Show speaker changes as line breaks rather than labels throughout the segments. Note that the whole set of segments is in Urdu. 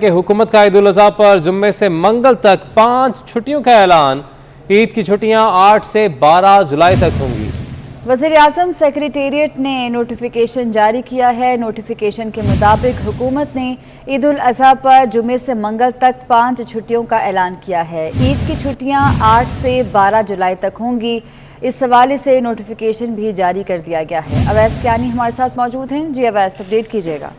کہ حکومت کا عید الاضحیٰ پر جمعے سے منگل تک 5 چھٹیوں کا اعلان۔ عید کی چھٹیاں 8 سے 12 جولائی تک ہوں گی۔
وزیراعظم سیکریٹریٹ نے نوٹیفیکیشن جاری کیا ہے۔ نوٹیفیکیشن کے مطابق حکومت نے عید الاضحیٰ پر جمعے سے منگل تک 5 چھٹیوں کا اعلان کیا ہے۔ عید کی چھٹیاں 8 سے 12 جولائی تک ہوں گی۔ اس حوالے سے نوٹیفیکیشن بھی جاری کر دیا گیا ہے۔ اویس کیانی ہمارے ساتھ موجود ہیں۔ جی اویس، اپڈیٹ کیجیے گا۔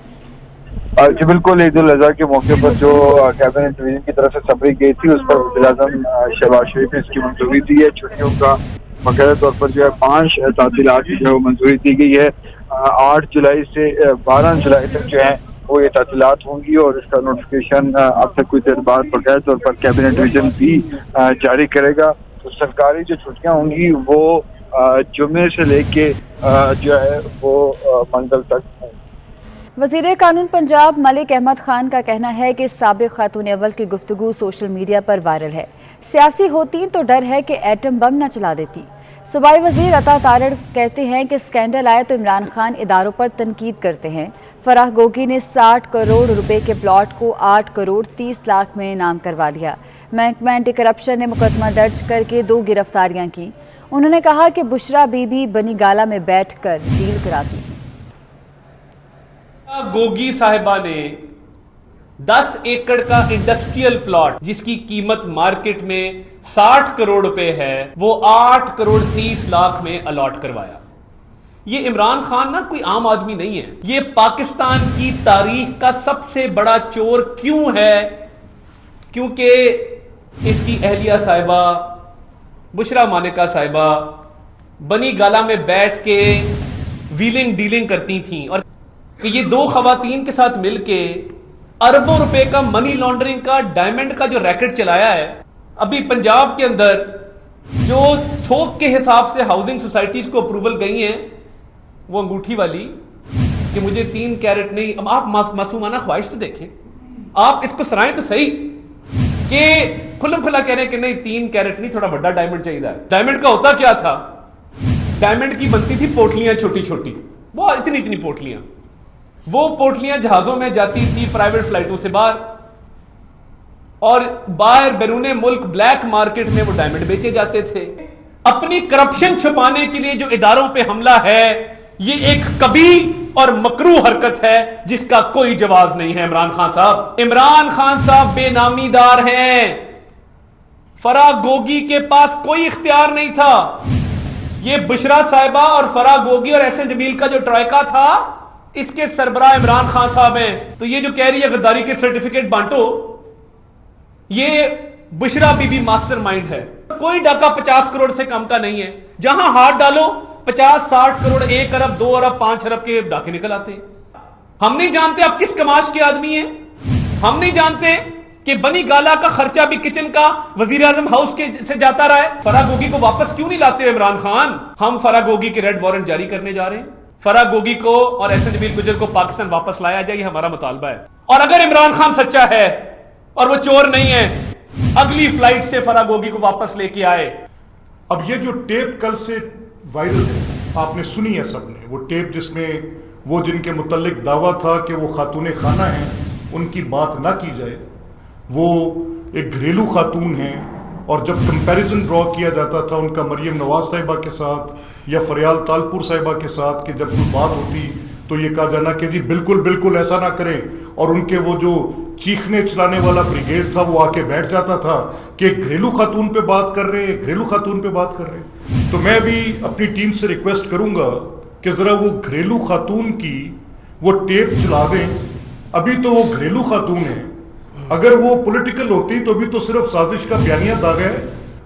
جی بالکل، عید الاضحیٰ کے موقع پر جو کیبنٹ ڈویژن کی طرف سے سمری گئی تھی اس پر وزیراعظم شہباز شریف نے اس کی منظوری دی ہے۔ چھٹیوں کا باقاعدہ طور پر جو ہے 5 تعطیلات کی جو منظوری دی گئی ہے۔ 8 جولائی سے 12 جولائی تک جو ہے وہ یہ تعطیلات ہوں گی اور اس کا نوٹیفیکیشن اب تک کچھ دیر بعد باقاعدہ طور پر کیبنٹ ڈویژن بھی جاری کرے گا۔ تو سرکاری جو چھٹیاں ہوں گی وہ جمعے سے لے کے جو ہے وہ منگل تک ہوں گی۔
وزیر قانون پنجاب ملک احمد خان کا کہنا ہے کہ سابق خاتون اول کی گفتگو سوشل میڈیا پر وائرل ہے۔ سیاسی ہوتی تو ڈر ہے کہ ایٹم بم نہ چلا دیتی۔ صوبائی وزیر عطا تارڑ کہتے ہیں کہ سکینڈل آئے تو عمران خان اداروں پر تنقید کرتے ہیں۔ فراح گوگی نے 60 کروڑ روپے کے پلاٹ کو 8 کروڑ 30 لاکھ میں نام کروا لیا۔ محکمہ اینٹی کرپشن نے مقدمہ درج کر کے 2 گرفتاریاں کی۔ انہوں نے کہا کہ بشرا بی بی بنی گالہ میں بیٹھ کر ڈیل کراتی۔
گوگی صاحبہ نے 10 ایکڑ کا انڈسٹریل پلاٹ جس کی قیمت مارکیٹ میں 60 کروڑ روپے ہے وہ 8 کروڑ 30 لاکھ میں الاٹ کروایا۔ یہ عمران خان نا کوئی عام آدمی نہیں ہے، یہ پاکستان کی تاریخ کا سب سے بڑا چور کیوں ہے؟ کیونکہ اس کی اہلیہ صاحبہ بشرا مانکہ صاحبہ بنی گالہ میں بیٹھ کے ویلنگ ڈیلنگ کرتی تھیں اور کہ یہ 2 خواتین کے ساتھ مل کے اربوں روپے کا منی لانڈرنگ کا ڈائمنڈ کا جو ریکٹ چلایا ہے۔ ابھی پنجاب کے اندر جو تھوک کے حساب سے ہاؤسنگ سوسائٹیز کو اپروول گئی ہیں وہ انگوٹھی والی کہ مجھے 3 کیرٹ نہیں، اب آپ معصومانہ خواہش تو دیکھیں، آپ اس کو سرائیں تو صحیح کہ کھلم کھلا کہہ رہے ہیں کہ نہیں 3 کیرٹ نہیں، تھوڑا بڑا ڈائمنڈ چاہیے۔ ڈائمنڈ کا ہوتا کیا تھا؟ ڈائمنڈ کی بنتی تھی پوٹلیاں چھوٹی چھوٹی، بہت اتنی پوٹلیاں، وہ پوٹلیاں جہازوں میں جاتی تھی پرائیویٹ فلائٹوں سے باہر اور باہر بیرون ملک بلیک مارکیٹ میں وہ ڈائمنڈ بیچے جاتے تھے۔ اپنی کرپشن چھپانے کے لیے جو اداروں پہ حملہ ہے یہ ایک کبھی اور مکروہ حرکت ہے جس کا کوئی جواز نہیں ہے۔ عمران خان صاحب، عمران خان صاحب بے نامی دار ہیں۔ فراح گوگی کے پاس کوئی اختیار نہیں تھا۔ یہ بشرا صاحبہ اور فراح گوگی اور احسن جمیل کا جو ٹرائکا تھا اس کے سربراہ عمران خان صاحب ہیں۔ تو یہ جو کہہ رہی ہے غداری کے سرٹیفکیٹ بانٹو، یہ بشرا بی بی ماسٹر مائنڈ ہے۔ کوئی ڈاکہ 50 کروڑ سے کم کا نہیں ہے، جہاں ہاتھ ڈالو 50-60 کروڑ 1 ارب 2 ارب 5 ارب کے ڈاکے نکل آتے ہیں۔ ہم نہیں جانتے آپ کس کماش کے آدمی ہیں، ہم نہیں جانتے کہ بنی گالہ کا خرچہ بھی کچن کا وزیر اعظم ہاؤس کے سے جاتا رہا ہے۔ فراح گوگی کو واپس کیوں نہیں لاتے عمران خان؟ ہم فراح گوگی کے ریڈ وارنٹ جاری کرنے جا رہے ہیں۔ فراح گوگی کو اور احسن جمیل گجر کو پاکستان واپس لایا جائے، یہ ہمارا مطالبہ ہے۔ اور اگر عمران خان سچا ہے اور وہ چور نہیں ہے، اگلی فلائٹ سے فراح گوگی کو واپس لے کے آئے۔
اب یہ جو ٹیپ کل سے وائرل ہے، آپ نے سنی ہے سب نے، وہ ٹیپ جس میں وہ جن کے متعلق دعویٰ تھا کہ وہ خاتون خانہ ہیں ان کی بات نہ کی جائے، وہ ایک گھریلو خاتون ہیں، اور جب کمپیریزن ڈرا کیا جاتا تھا ان کا مریم نواز صاحبہ کے ساتھ یا فریال تالپور صاحبہ کے ساتھ کہ جب کوئی بات ہوتی تو یہ کہا جانا کہ جی بالکل بالکل ایسا نہ کریں، اور ان کے وہ جو چیخنے چلانے والا بریگیڈ تھا وہ آ کے بیٹھ جاتا تھا کہ گھریلو خاتون پہ بات کر رہے ہیں، گھریلو خاتون پہ بات کر رہے ہیں۔ تو میں بھی اپنی ٹیم سے ریکویسٹ کروں گا کہ ذرا وہ گھریلو خاتون کی وہ ٹیپ چلا دیں۔ ابھی تو وہ گھریلو خاتون ہے، اگر وہ پولیٹیکل ہوتی تو بھی تو صرف سازش کا بیانیہ داغ ہے،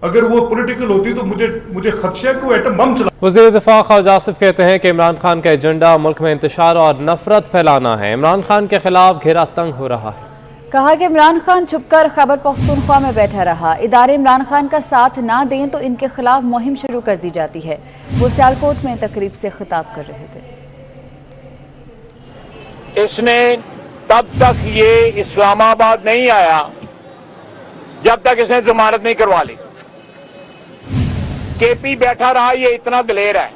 اگر وہ پولیٹیکل ہوتی تو مجھے خدشہ ہے کہ وہ ایٹم بم چلا۔
وزیر دفاع خواجہ آصف کہتے ہیں کہ عمران خان کا ایجنڈا ملک میں انتشار اور نفرت پھیلانا ہے۔ عمران خان کے خلاف گھیرا تنگ ہو رہا ہے۔
کہا کہ عمران خان چھپ کر خیبر پختونخوا میں بیٹھا رہا، ادارے عمران خان کا ساتھ نہ دیں تو ان کے خلاف مہم شروع کر دی جاتی ہے۔ وہ سیالکوٹ میں تقریب سے خطاب کر رہے تھے۔
اس نے تب تک یہ اسلام آباد نہیں آیا جب تک اس نے ضمانت نہیں کروا لی۔ کے پی بیٹھا رہا، یہ اتنا دلیر ہے،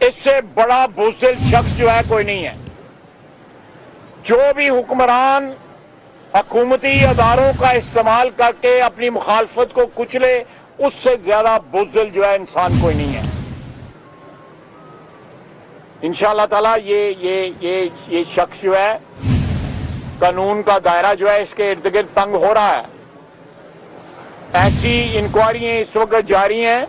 اس سے بڑا بزدل شخص جو ہے کوئی نہیں ہے۔ جو بھی حکمران حکومتی اداروں کا استعمال کر کے اپنی مخالفت کو کچلے، اس سے زیادہ بزدل جو ہے انسان کوئی نہیں ہے. انشاءاللہ تعالیٰ یہ شخص جو ہے قانون کا دائرہ جو ہے اس کے ارد گرد تنگ ہو رہا ہے. ایسی انکوائریاں اس وقت جاری ہیں.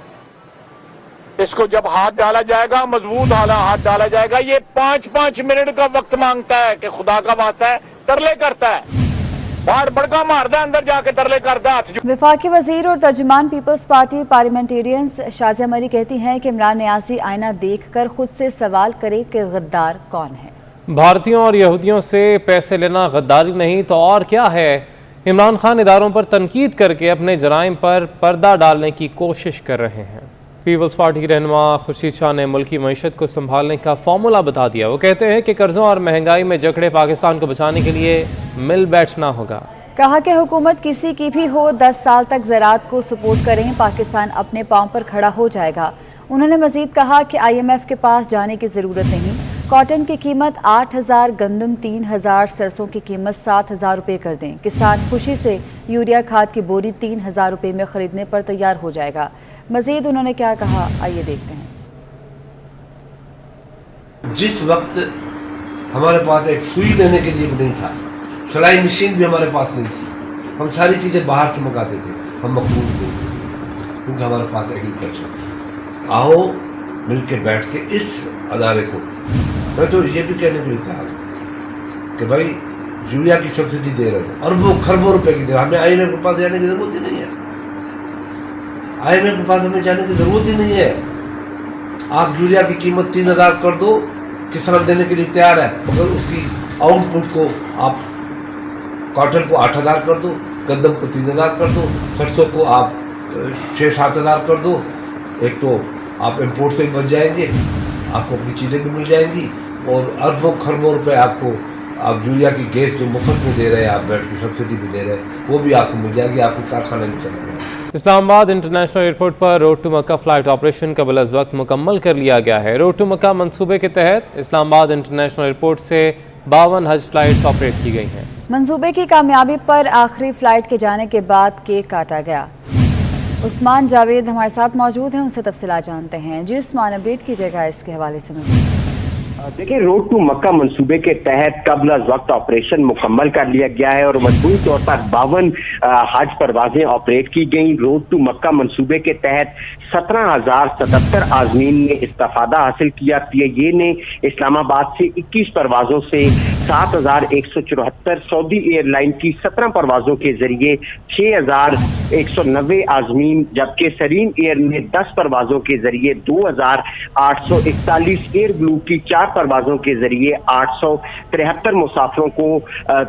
اس کو جب ہاتھ ڈالا جائے گا، مضبوط ہاتھ ڈالا جائے گا. یہ 5 منٹ کا وقت مانگتا ہے کہ خدا کا واسطہ ہے ترلے کرتا ہے، باہر بڑکا مارتا ہے، اندر جا کے ترلے کرتا ہے.
وفاقی وزیر اور ترجمان پیپلز پارٹی پارلیمنٹیرینز شازیہ مری کہتی ہیں کہ عمران نیازی آئینہ دیکھ کر خود سے سوال کرے کہ غدار کون ہے.
بھارتیوں اور یہودیوں سے پیسے لینا غداری نہیں تو اور کیا ہے؟ عمران خان اداروں پر تنقید کر کے اپنے جرائم پر پردہ ڈالنے کی کوشش کر رہے ہیں. پیپلز پارٹی کی رہنما خورشید شاہ نے ملکی معیشت کو سنبھالنے کا فارمولہ بتا دیا. وہ کہتے ہیں کہ قرضوں اور مہنگائی میں جکڑے پاکستان کو بچانے کے لیے مل بیٹھنا ہوگا.
کہا کہ حکومت کسی کی بھی ہو 10 سال تک زراعت کو سپورٹ کریں، پاکستان اپنے پاؤں پر کھڑا ہو جائے گا. انہوں نے مزید کہا کہ IMF کے پاس جانے کی ضرورت نہیں. کاٹن کی قیمت 8,000، گندم 3,000، سرسوں کی قیمت 7,000 روپے کر دیں. کسان خوشی سے یوریا کھاد کی بوری 3,000 روپے میں خریدنے پر تیار ہو جائے گا. مزید انہوں نے کیا کہا، آئیے دیکھتے ہیں.
جس وقت ہمارے پاس ایک سوئی لینے کے لیے بھی نہیں تھا، سلائی مشین بھی ہمارے پاس نہیں تھی، ہم ساری چیزیں باہر سے منگاتے تھے، ہم مقبول نہیں تھے کیونکہ ہمارے پاس ایگریکلچر تھا. آؤ مل کے بیٹھ کے اس ادارے کو، میں تو یہ بھی کہنے کے لیے تیار ہوں کہ بھائی یوریا کی سبسڈی دے رہے ہیں اربوں کھربوں روپے کی دے رہے ہیں. ہمیں IMF کے پاس جانے کی ضرورت ہی نہیں ہے. IMF کے پاس ہمیں جانے کی ضرورت ہی نہیں ہے. آپ یوریا کی قیمت 3,000 کر دو، کسان دینے کے لیے تیار ہے، مگر اس کی آؤٹ پٹ کو آپ کاٹن کو 8,000 کر دو، گندم کو 3,000 کر دو، سرسوں کو آپ 6-7,000 کر دو. ایک تو آپ امپورٹ سے بچ جائیں گے، آپ کو اپنی چیزیں بھی مل جائیں گی، اور اربوں کھربوں روپے آپ کو یوریا کی گیس جو مفت میں دے رہے ہیں، آپ بیٹھ کے سبسڈی بھی دے رہے ہیں، وہ بھی آپ کو مل جائے گی، آپ کے کارخانے بھی چل رہے ہیں.
اسلام آباد انٹرنیشنل ایئرپورٹ پر road to Mecca flight operation قبل از وقت مکمل کر لیا گیا ہے. روڈ ٹو مکہ منصوبے کے تحت اسلام آباد انٹرنیشنل ایئرپورٹ سے 52 حج فلائٹس آپریٹ کی گئی ہیں.
منصوبے کی کامیابی پر آخری فلائٹ کے جانے کے بعد کیک کاٹا گیا. عثمان جاوید ہمارے ساتھ موجود ہیں، ان سے تفصیلات جانتے ہیں. جی عثمان، اپڈیٹ کیجیے گا اس کے حوالے سے.
دیکھیں، روڈ ٹو مکہ منصوبے کے تحت قبل از وقت آپریشن مکمل کر لیا گیا ہے اور مجموعی طور پر 52 حج پروازیں آپریٹ کی گئیں. روڈ ٹو مکہ منصوبے کے تحت 17,077 عازمین نے استفادہ حاصل کیا. یہ نے اسلام آباد سے 21 پروازوں سے 7,174، سعودی ایئر لائن کی 17 پروازوں کے ذریعے 6,190 عازمین، جبکہ سرین ایئر نے 10 پروازوں کے ذریعے 2,841، ایئر بلو کی 4 پروازوں کے ذریعے 873 مسافروں کو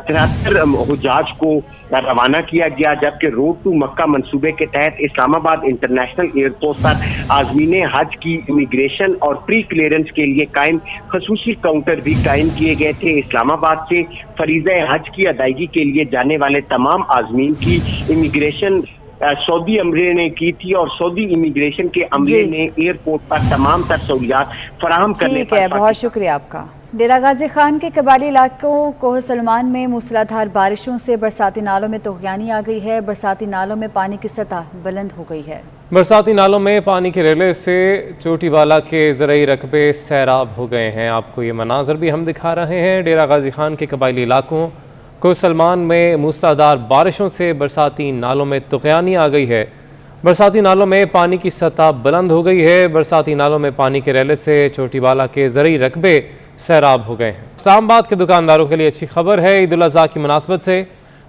73 حجاج کو روانہ کیا گیا. جبکہ روڈ ٹو مکہ منصوبے کے تحت اسلام آباد انٹرنیشنل ایئرپورٹ پر عازمین حج کی امیگریشن اور پری کلیئرنس کے لیے قائم خصوصی کاؤنٹر بھی قائم کیے گئے تھے. اسلام آباد سے فریضہ حج کی ادائیگی کے لیے جانے والے تمام عازمین کی امیگریشن سعودی عملے نے کی تھی اور سعودی امیگریشن کے عملے نے ایئرپورٹ پر تمام تر سہولیات فراہم کرنے پر.
بہت شکریہ آپ کا. ڈیرہ غازی خان کے قبائلی علاقوں کوہ سلمان میں موسلا دھار بارشوں سے برساتی نالوں میں طغیانی آ گئی ہے. برساتی نالوں میں پانی کی سطح بلند ہو گئی ہے.
برساتی نالوں میں پانی کے ریلے سے چوٹی والا کے زرعی رقبے سیراب ہو گئے ہیں. آپ کو یہ مناظر بھی ہم دکھا رہے ہیں. ڈیرہ غازی خان کے قبائلی علاقوں کوہ سلمان میں موسلا دھار بارشوں سے برساتی نالوں میں طغیانی آ گئی ہے. برساتی نالوں میں پانی کی سطح بلند ہو گئی ہے. برساتی نالوں میں پانی کے ریلے سے چوٹی والا کے زرعی رقبے سیراب ہو گئے ہیں. اسلام آباد کے دکانداروں کے لیے اچھی خبر ہے. عید الاضحیٰ کی مناسبت سے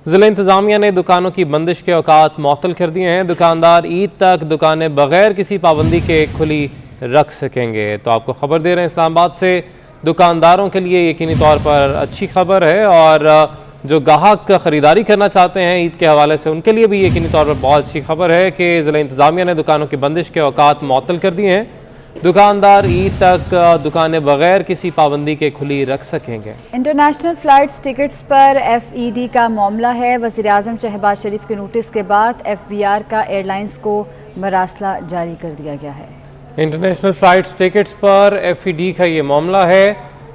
ضلع انتظامیہ نے دکانوں کی بندش کے اوقات معطل کر دیے ہیں. دکاندار عید تک دکانیں بغیر کسی پابندی کے کھلی رکھ سکیں گے. تو آپ کو خبر دے رہے ہیں اسلام آباد سے دکانداروں کے لیے یقینی طور پر اچھی خبر ہے، اور جو گاہک خریداری کرنا چاہتے ہیں عید کے حوالے سے ان کے لیے بھی یقینی طور پر بہت اچھی خبر ہے کہ ضلع انتظامیہ نے دکانوں کی بندش کے اوقات معطل کر دیے ہیں. دکاندار عید تک دکانیں بغیر کسی پابندی کے کھلی رکھ سکیں گے.
انٹرنیشنل فلائٹس ٹکٹس پر FED کا معاملہ ہے. وزیر اعظم شہباز شریف کے نوٹس کے بعد FBR کا ایئر لائنز کو مراسلہ جاری کر دیا گیا ہے.
انٹرنیشنل فلائٹس ٹکٹس پر FED کا یہ معاملہ ہے.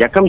1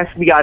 FBR